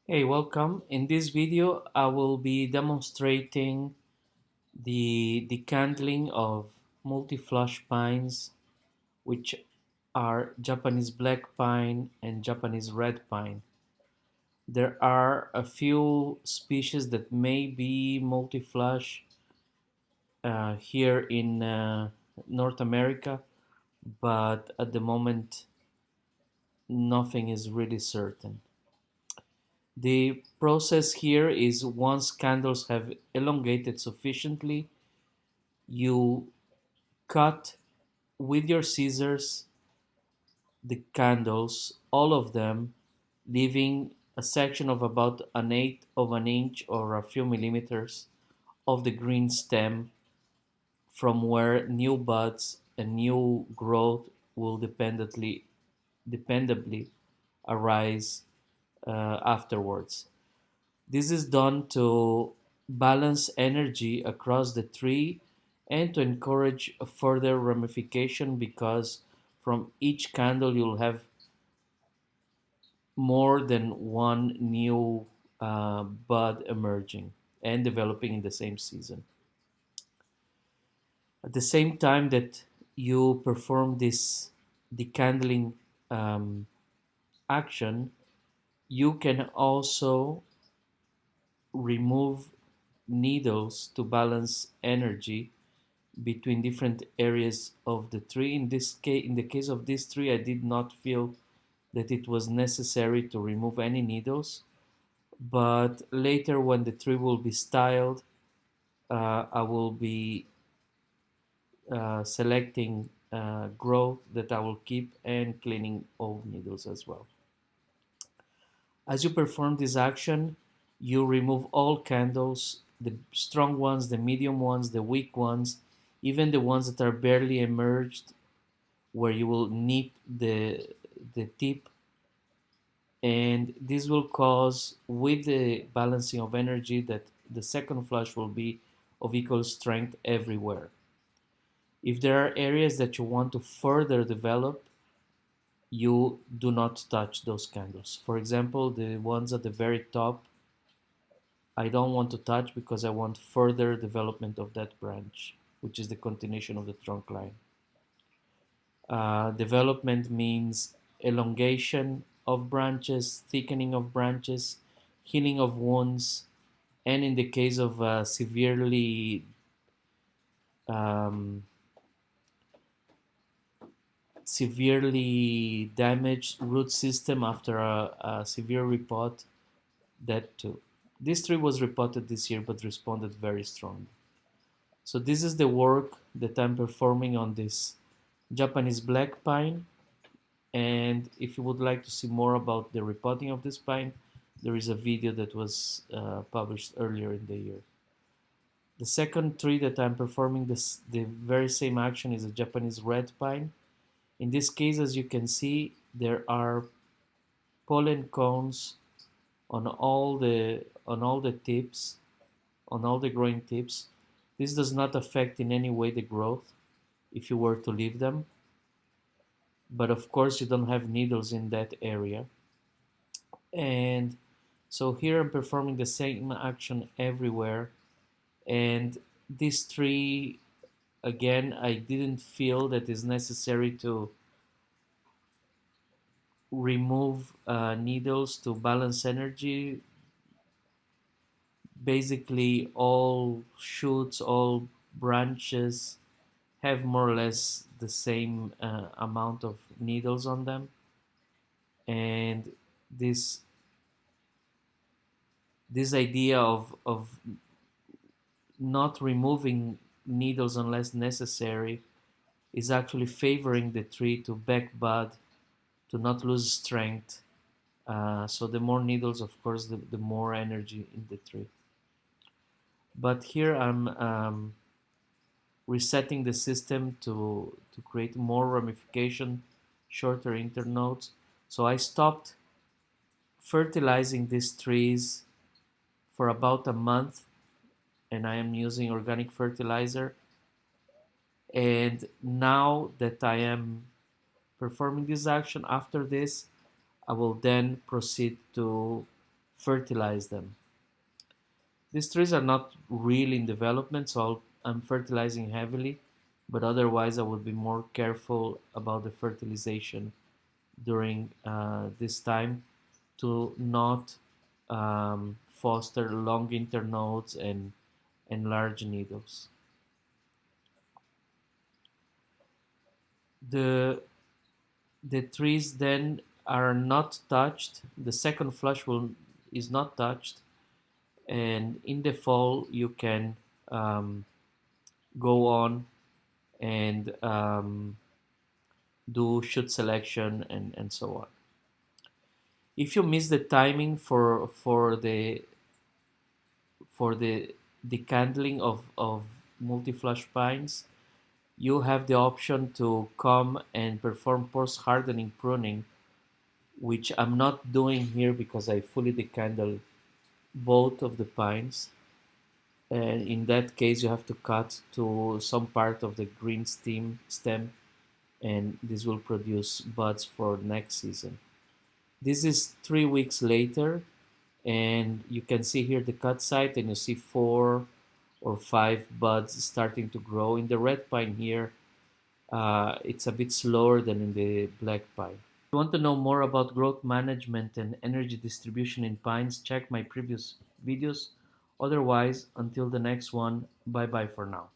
Hey, welcome. In this video, I will be demonstrating the decandling of multi-flush pines, which are Japanese black pine and Japanese red pine. There are a few species that may be multi-flush here in North America, but at the moment, nothing is really certain. The process here is once candles have elongated sufficiently, you cut with your scissors the candles, all of them, leaving a section of about an eighth of an inch or a few millimeters of the green stem from where new buds and new growth will dependably arise afterwards. This is done to balance energy across the tree and to encourage a further ramification because from each candle you'll have more than one new bud emerging and developing in the same season. At the same time that you perform this decandling um, action, you can also remove needles to balance energy between different areas of the tree. In the case of this tree, I did not feel that it was necessary to remove any needles. But later, when the tree will be styled, I will be selecting growth that I will keep and cleaning old needles as well. As you perform this action, you remove all candles, the strong ones, the medium ones, the weak ones, even the ones that are barely emerged, where you will nip the tip, and this will cause, with the balancing of energy, that the second flush will be of equal strength everywhere. If there are areas that you want to further develop, you do not touch those candles. For example, the ones at the very top, I don't want to touch because I want further development of that branch, which is the continuation of the trunk line. Development means elongation of branches, thickening of branches, healing of wounds, and in the case of um, severely damaged root system after a severe repot, that too. This tree was repotted this year but responded very strongly. So this is the work that I'm performing on this Japanese black pine. And if you would like to see more about the repotting of this pine, there is a video that was published earlier in the year. The second tree that I'm performing the very same action is a Japanese red pine. In this case, as you can see, there are pollen cones on all the tips, on all the growing tips. This does not affect in any way the growth if you were to leave them, but of course you don't have needles in that area. And so here I'm performing the same action everywhere. And this tree, again, I didn't feel that it's necessary to remove needles to balance energy. Basically, all shoots, all branches have more or less the same amount of needles on them. And this this idea of not removing needles unless necessary is actually favoring the tree to back bud, to not lose strength. So the more needles, of course, the more energy in the tree. But here I'm resetting the system to create more ramification, shorter internodes. So I stopped fertilizing these trees for about a month, and I am using organic fertilizer. And now that I am performing this action, after this, I will then proceed to fertilize them. These trees are not really in development, so I'm fertilizing heavily, but otherwise I would be more careful about the fertilization during this time to not foster long internodes and large needles. The the trees then are not touched. The second flush will is not touched, and in the fall you can um, go on and do shoot selection and so on. If you miss the timing for the decandling of multi-flush pines, you have the option to come and perform post-hardening pruning, which I'm not doing here because I fully decandle both of the pines. And in that case, you have to cut to some part of the green stem, and this will produce buds for next season. This is 3 weeks later, and you can see here the cut site, and you see 4 or 5 buds starting to grow. In the red pine here, it's a bit slower than in the black pine. If you want to know more about growth management and energy distribution in pines, check my previous videos. Otherwise, until the next one, bye bye for now.